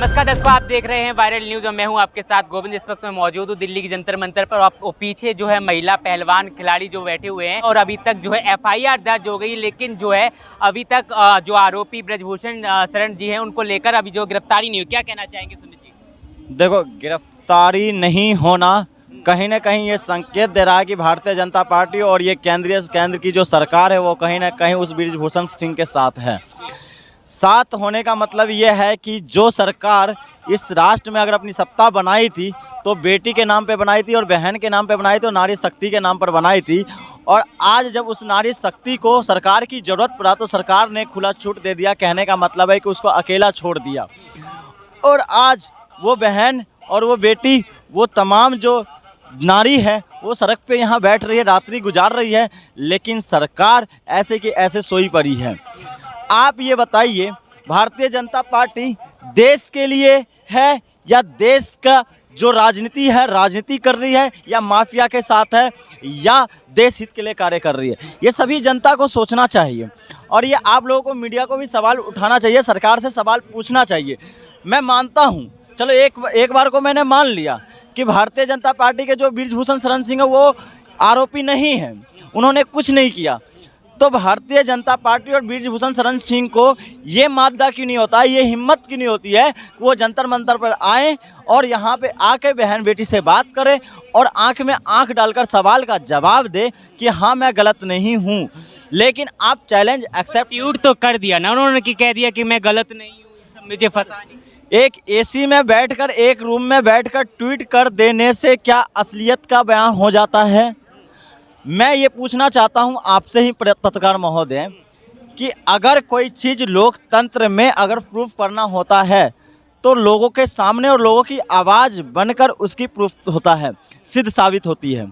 नमस्कार दर्शकों, आप देख रहे हैं वायरल न्यूज और मैं हूं आपके साथ गोविंद। इस वक्त मैं मौजूद हूं दिल्ली की जंतर मंतर पर। आप पीछे जो है महिला पहलवान खिलाड़ी जो बैठे हुए हैं और अभी तक जो है एफआईआर दर्ज हो गई, लेकिन जो है अभी तक जो आरोपी ब्रजभूषण शरण जी हैं उनको लेकर अभी जो गिरफ्तारी नहीं हुई। क्या कहना चाहेंगे सुनील जी? देखो, गिरफ्तारी नहीं होना कहीं ना कहीं ये संकेत दे रहा है कि भारतीय जनता पार्टी और ये केंद्र की जो सरकार है वो कहीं ना कहीं उस ब्रजभूषण सिंह के साथ है। साथ होने का मतलब ये है कि जो सरकार इस राष्ट्र में अगर अपनी सत्ता बनाई थी तो बेटी के नाम पे बनाई थी और बहन के नाम पे बनाई थी और नारी शक्ति के नाम पर बनाई थी। और आज जब उस नारी शक्ति को सरकार की ज़रूरत पड़ा तो सरकार ने खुला छूट दे दिया। कहने का मतलब है कि उसको अकेला छोड़ दिया। और आज वो बहन और वो बेटी, वो तमाम जो नारी है, वो सड़क पे यहाँ बैठ रही है, रात्रि गुजार रही है, लेकिन सरकार ऐसे की ऐसे सोई पड़ी है। आप ये बताइए, भारतीय जनता पार्टी देश के लिए है या देश का जो राजनीति है राजनीति कर रही है, या माफिया के साथ है, या देश हित के लिए कार्य कर रही है? ये सभी जनता को सोचना चाहिए और ये आप लोगों को, मीडिया को भी सवाल उठाना चाहिए, सरकार से सवाल पूछना चाहिए। मैं मानता हूँ, चलो एक बार को मैंने मान लिया कि भारतीय जनता पार्टी के जो ब्रजभूषण शरण सिंह है वो आरोपी नहीं है, उन्होंने कुछ नहीं किया। तो भारतीय जनता पार्टी और ब्रजभूषण शरण सिंह को ये मादा क्यों नहीं होता, ये हिम्मत क्यों नहीं होती है कि वो जंतर मंतर पर आएँ और यहाँ पे आके बहन बेटी से बात करें और आंख में आंख डालकर सवाल का जवाब दे कि हाँ मैं गलत नहीं हूँ। लेकिन आप चैलेंज एक्सेप्ट तो कर दिया ना उन्होंने, कि कह दिया कि मैं गलत नहीं हूँ, मुझे फंसा नहीं। एक एसी में बैठकर, एक रूम में बैठकर ट्वीट कर देने से क्या असलियत का बयान हो जाता है? मैं ये पूछना चाहता हूँ आपसे ही पत्रकार महोदय कि अगर कोई चीज़ लोकतंत्र में अगर प्रूफ करना होता है तो लोगों के सामने और लोगों की आवाज़ बनकर उसकी प्रूफ होता है, सिद्ध साबित होती है।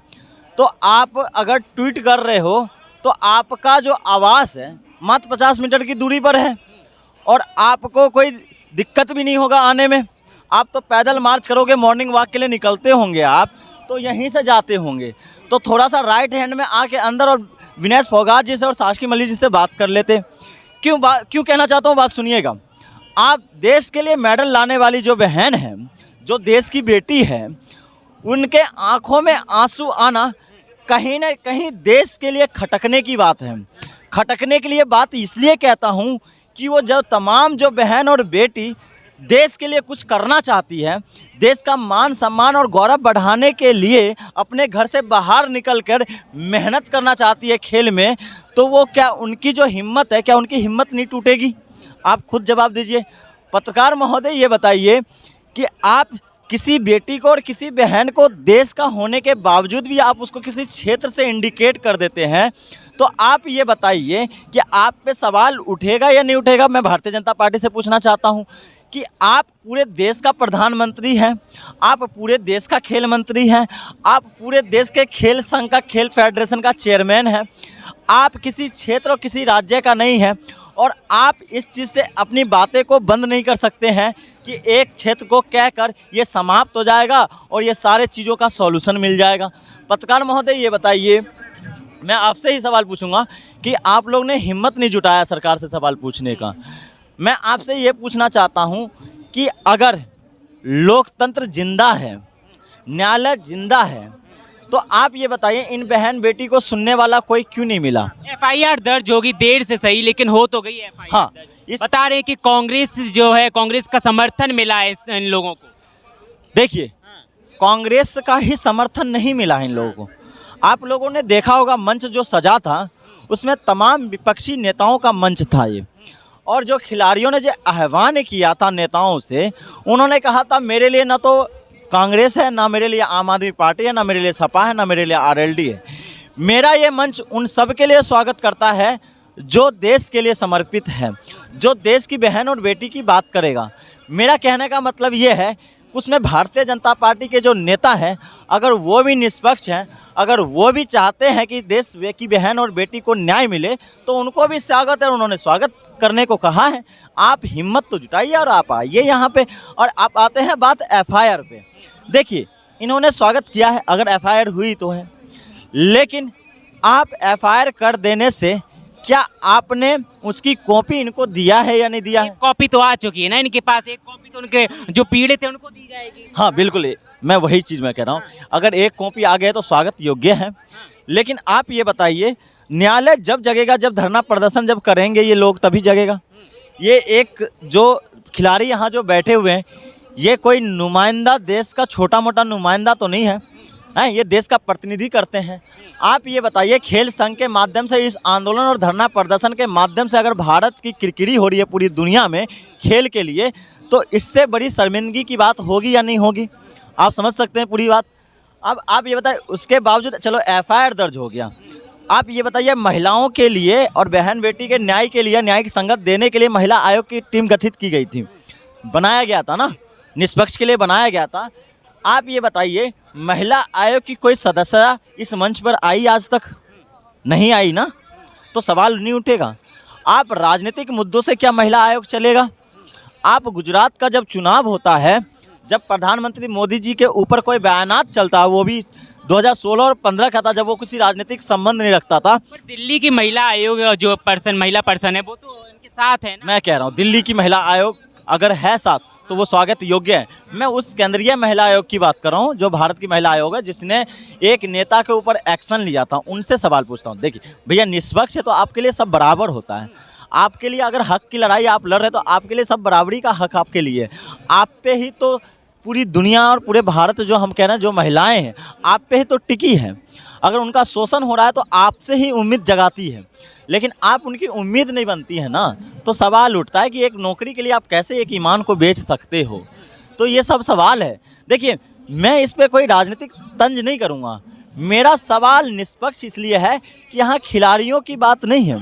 तो आप अगर ट्वीट कर रहे हो तो आपका जो आवाज़ है मात्र 50 मीटर की दूरी पर है और आपको कोई दिक्कत भी नहीं होगा आने में। आप तो पैदल मार्च करोगे, मॉर्निंग वॉक के लिए निकलते होंगे, आप तो यहीं से जाते होंगे, तो थोड़ा सा राइट हैंड में आके अंदर और विनेश फोगाट जी से और साक्षी मलिक जी से बात कर लेते। क्यों कहना चाहता हूँ, बात सुनिएगा। आप देश के लिए मेडल लाने वाली जो बहन है, जो देश की बेटी है, उनके आँखों में आंसू आना कहीं ना कहीं देश के लिए खटकने की बात है। खटकने के लिए बात इसलिए कहता हूँ कि वो जब तमाम जो बहन और बेटी देश के लिए कुछ करना चाहती है, देश का मान सम्मान और गौरव बढ़ाने के लिए अपने घर से बाहर निकलकर मेहनत करना चाहती है खेल में, तो वो क्या उनकी जो हिम्मत है, क्या उनकी हिम्मत नहीं टूटेगी? आप खुद जवाब दीजिए। पत्रकार महोदय, ये बताइए कि आप किसी बेटी को और किसी बहन को देश का होने के बावजूद भी आप उसको किसी क्षेत्र से इंडिकेट कर देते हैं, तो आप ये बताइए कि आप पे सवाल उठेगा या नहीं उठेगा? मैं भारतीय जनता पार्टी से पूछना चाहता हूं कि आप पूरे देश का प्रधानमंत्री हैं, आप पूरे देश का खेल मंत्री हैं, आप पूरे देश के खेल संघ का, खेल फेडरेशन का चेयरमैन हैं, आप किसी क्षेत्र और किसी राज्य का नहीं हैं और आप इस चीज़ से अपनी बातें को बंद नहीं कर सकते हैं कि एक क्षेत्र को कहकर ये समाप्त हो जाएगा और ये सारे चीज़ों का सॉल्यूशन मिल जाएगा। पत्रकार महोदय, ये बताइए, मैं आपसे ही सवाल पूछूंगा कि आप लोग ने हिम्मत नहीं जुटाया सरकार से सवाल पूछने का। मैं आपसे ये पूछना चाहता हूं कि अगर लोकतंत्र जिंदा है, न्यायालय जिंदा है, तो आप ये बताइए इन बहन बेटी को सुनने वाला कोई क्यों नहीं मिला? एफआईआर दर्ज होगी, देर से सही, लेकिन हो तो गई एफआईआर। हाँ, बता रहे हैं कि कांग्रेस जो है, कांग्रेस का समर्थन मिला है इन लोगों को। देखिए, कांग्रेस का ही समर्थन नहीं मिला है इन लोगों को। आप लोगों ने देखा होगा मंच जो सजा था उसमें तमाम विपक्षी नेताओं का मंच था ये, और जो खिलाड़ियों ने जो आह्वान किया था नेताओं से, उन्होंने कहा था मेरे लिए ना तो कांग्रेस है, ना मेरे लिए आम आदमी पार्टी है, ना मेरे लिए सपा है, ना मेरे लिए आरएलडी है। मेरा ये मंच उन सब के लिए स्वागत करता है जो देश के लिए समर्पित है, जो देश की बहन और बेटी की बात करेगा। मेरा कहने का मतलब ये है, उसमें भारतीय जनता पार्टी के जो नेता हैं, अगर वो भी निष्पक्ष हैं, अगर वो भी चाहते हैं कि देश की बहन और बेटी को न्याय मिले, तो उनको भी स्वागत है, उन्होंने स्वागत करने को कहा है। आप हिम्मत तो जुटाइए और आप आइए यहाँ पे। और आप आते हैं बात एफआईआर पे। देखिए, इन्होंने स्वागत किया है, अगर एफआईआर हुई तो है, लेकिन आप एफआईआर कर देने से क्या आपने उसकी कॉपी इनको दिया है या नहीं दिया है? एक कॉपी तो आ चुकी है ना इनके पास, एक कॉपी तो उनके जो पीड़ित थे उनको दी जाएगी। हाँ बिल्कुल, मैं वही चीज़ मैं कह रहा हूँ, अगर एक कॉपी आ गए तो स्वागत योग्य है। लेकिन आप ये बताइए, न्यायालय जब जगेगा, जब धरना प्रदर्शन जब करेंगे ये लोग, तभी जगेगा। ये एक जो खिलाड़ी यहाँ जो बैठे हुए हैं, ये कोई नुमाइंदा, देश का छोटा मोटा नुमाइंदा तो नहीं है, हैं? ये देश का प्रतिनिधि करते हैं। आप ये बताइए, खेल संघ के माध्यम से इस आंदोलन और धरना प्रदर्शन के माध्यम से अगर भारत की किरकिरी हो रही है पूरी दुनिया में खेल के लिए, तो इससे बड़ी शर्मिंदगी की बात होगी या नहीं होगी? आप समझ सकते हैं पूरी बात। अब आप ये बताइए, उसके बावजूद चलो एफआईआर दर्ज हो गया, आप ये बताइए महिलाओं के लिए और बहन बेटी के न्याय के लिए, न्याय की संगत देने के लिए महिला आयोग की टीम गठित की गई थी, बनाया गया था ना, निष्पक्ष के लिए बनाया गया था। आप ये बताइए, महिला आयोग की कोई सदस्य इस मंच पर आई आज तक? नहीं आई ना, तो सवाल नहीं उठेगा। आप राजनीतिक मुद्दों से क्या महिला आयोग चलेगा? आप गुजरात का जब चुनाव होता है, जब प्रधानमंत्री मोदी जी के ऊपर कोई बयानात चलता है, वो भी 2016 और 15 का था, जब वो किसी राजनीतिक संबंध नहीं रखता था। पर दिल्ली की महिला आयोग जो महिला पर्सन है वो तो इनके साथ है ना। मैं कह रहा हूँ दिल्ली की महिला आयोग अगर है साथ तो वो स्वागत योग्य है। मैं उस केंद्रीय महिला आयोग की बात कर रहा हूँ जो भारत की महिला आयोग है, जिसने एक नेता के ऊपर एक्शन लिया था। उनसे सवाल पूछता हूँ, देखिए भैया निष्पक्ष है तो आपके लिए सब बराबर होता है। आपके लिए अगर हक की लड़ाई आप लड़ रहे तो आपके लिए सब बराबरी का हक आपके लिए है। आप पे ही तो पूरी दुनिया और पूरे भारत जो हम कह रहे हैं जो महिलाएं हैं आप पे ही तो टिकी है। अगर उनका शोषण हो रहा है तो आपसे ही उम्मीद जगाती है, लेकिन आप उनकी उम्मीद नहीं बनती है ना, तो सवाल उठता है कि एक नौकरी के लिए आप कैसे एक ईमान को बेच सकते हो। तो ये सब सवाल है। देखिए मैं इस पे कोई राजनीतिक तंज नहीं करूँगा, मेरा सवाल निष्पक्ष इसलिए है कि यहाँ खिलाड़ियों की बात नहीं है।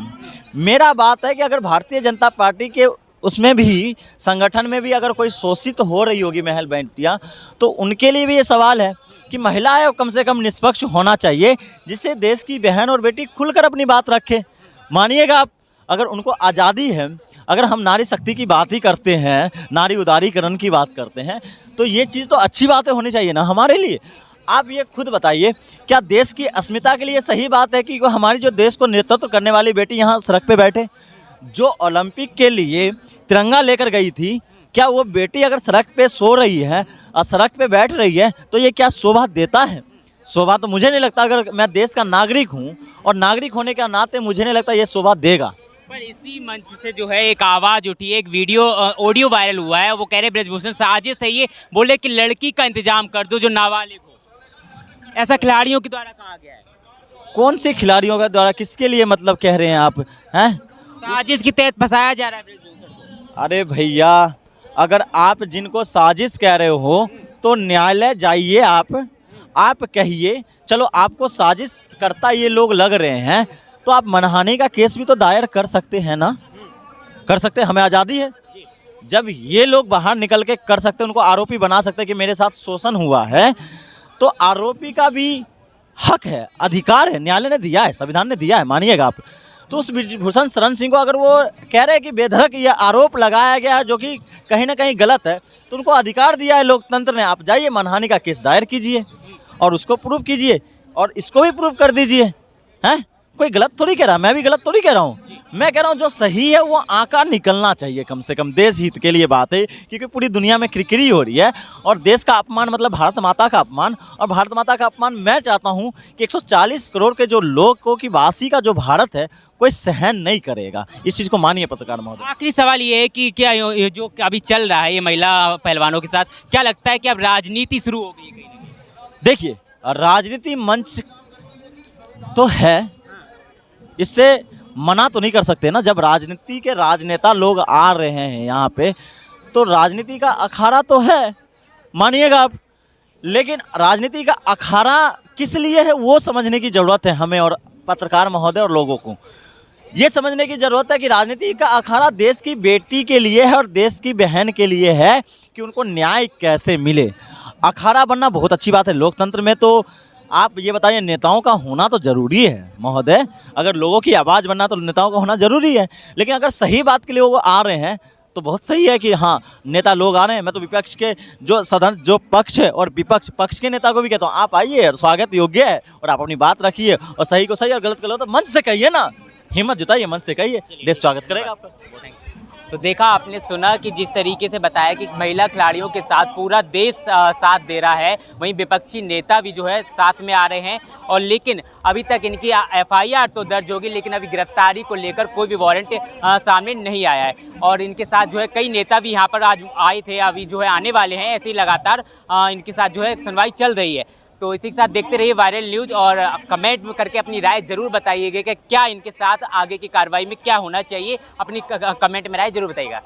मेरा बात है कि अगर भारतीय जनता पार्टी के उसमें भी संगठन में भी अगर कोई शोषित हो रही होगी महल बेटियाँ, तो उनके लिए भी ये सवाल है कि महिला आयोग कम से कम निष्पक्ष होना चाहिए, जिससे देश की बहन और बेटी खुलकर अपनी बात रखे। मानिएगा आप, अगर उनको आज़ादी है, अगर हम नारी शक्ति की बात ही करते हैं, नारी उदारीकरण की बात करते हैं, तो ये चीज़ तो अच्छी बातें होनी चाहिए ना हमारे लिए। आप ये खुद बताइए, क्या देश की अस्मिता के लिए सही बात है कि हमारी जो देश को नेतृत्व करने वाली बेटी यहाँ सड़क पे बैठे? जो ओलंपिक के लिए तिरंगा लेकर गई थी, क्या वो बेटी अगर सड़क पे सो रही है और सड़क पे बैठ रही है तो ये क्या शोभा देता है? शोभा तो मुझे नहीं लगता। अगर मैं देश का नागरिक हूँ और नागरिक होने के नाते मुझे नहीं लगता ये शोभा देगा। पर इसी मंच से जो है एक आवाज़ उठी है, एक वीडियो ऑडियो वायरल हुआ है, वो कह रहे ब्रजभूषण साजिश है ये, बोले कि लड़की का इंतजाम कर दो जो नाबालिग हो। ऐसा खिलाड़ियों के द्वारा कहा गया है। कौन से खिलाड़ियों के द्वारा, किसके लिए मतलब कह रहे हैं आप? हैं साजिश के तहत फंसाया जा रहा है ब्रजभूषण को। अरे भैया, अगर आप जिनको साजिश कह रहे हो तो न्यायालय जाइए, आप कहिए चलो आपको साजिश करता ये लोग लग रहे हैं, तो आप मनहानि का केस भी तो दायर कर सकते हैं ना, कर सकते हैं, हमें आज़ादी है। जब ये लोग बाहर निकल के कर सकते हैं, उनको आरोपी बना सकते हैं कि मेरे साथ शोषण हुआ है, तो आरोपी का भी हक है, अधिकार है, न्यायालय ने दिया है, संविधान ने दिया है, मानिएगा आप। तो उस ब्रजभूषण शरण सिंह को अगर वो कह रहे हैं कि बेधड़क यह आरोप लगाया गया है जो कि कहीं ना कहीं गलत है, तो उनको अधिकार दिया है लोकतंत्र ने, आप जाइए मनहानि का केस दायर कीजिए और उसको प्रूव कीजिए और इसको भी प्रूव कर दीजिए। हैं, कोई गलत थोड़ी कह रहा, मैं भी गलत थोड़ी कह रहा हूँ। मैं कह रहा हूँ जो सही है वो आका निकलना चाहिए, कम से कम देश हित के लिए बात है, क्योंकि पूरी दुनिया में किरकिरी हो रही है और देश का अपमान मतलब भारत माता का अपमान, और भारत माता का अपमान मैं चाहता हूँ कि 140 करोड़ के जो लोगों की वासी का जो भारत है कोई सहन नहीं करेगा। इस चीज़ को मानिए पत्रकार महोदय। आखिरी सवाल ये है कि क्या ये जो अभी चल रहा है ये महिला पहलवानों के साथ, क्या लगता है कि अब राजनीति शुरू हो गई कहीं? देखिए राजनीति मंच तो है, इससे मना तो नहीं कर सकते ना। जब राजनीति के राजनेता लोग आ रहे हैं यहाँ पे, तो राजनीति का अखाड़ा तो है, मानिएगा आप। लेकिन राजनीति का अखाड़ा किस लिए है वो समझने की ज़रूरत है हमें, और पत्रकार महोदय और लोगों को ये समझने की ज़रूरत है कि राजनीति का अखाड़ा देश की बेटी के लिए है और देश की बहन के लिए है कि उनको न्याय कैसे मिले। अखाड़ा बनना बहुत अच्छी बात है लोकतंत्र में। तो आप ये बताइए, नेताओं का होना तो ज़रूरी है महोदय, अगर लोगों की आवाज़ बनना तो नेताओं का होना ज़रूरी है। लेकिन अगर सही बात के लिए वो आ रहे हैं तो बहुत सही है कि हाँ नेता लोग आ रहे हैं। मैं तो विपक्ष के जो सदन जो पक्ष है और विपक्ष पक्ष के नेता को भी कहता हूँ, आप आइए और स्वागत योग्य है और आप अपनी बात रखिए और सही को सही और गलत को गलत तो मंच से कहिए ना। हिम्मत जुटाइए, मन से कहिए, देश स्वागत करेगा आपका। तो देखा आपने, सुना कि जिस तरीके से बताया कि महिला खिलाड़ियों के साथ पूरा देश साथ दे रहा है, वहीं विपक्षी नेता भी जो है साथ में आ रहे हैं। और लेकिन अभी तक इनकी एफआईआर तो दर्ज होगी, लेकिन अभी गिरफ्तारी को लेकर कोई भी वारंट सामने नहीं आया है। और इनके साथ जो है कई नेता भी यहाँ पर आज आए थे, अभी जो है आने वाले हैं। ऐसे ही लगातार इनके साथ जो है सुनवाई चल रही है। तो इसी के साथ देखते रहिए वायरल न्यूज़ और कमेंट में करके अपनी राय जरूर बताइएगा कि क्या इनके साथ आगे की कार्रवाई में क्या होना चाहिए। अपनी कमेंट में राय जरूर बताइएगा।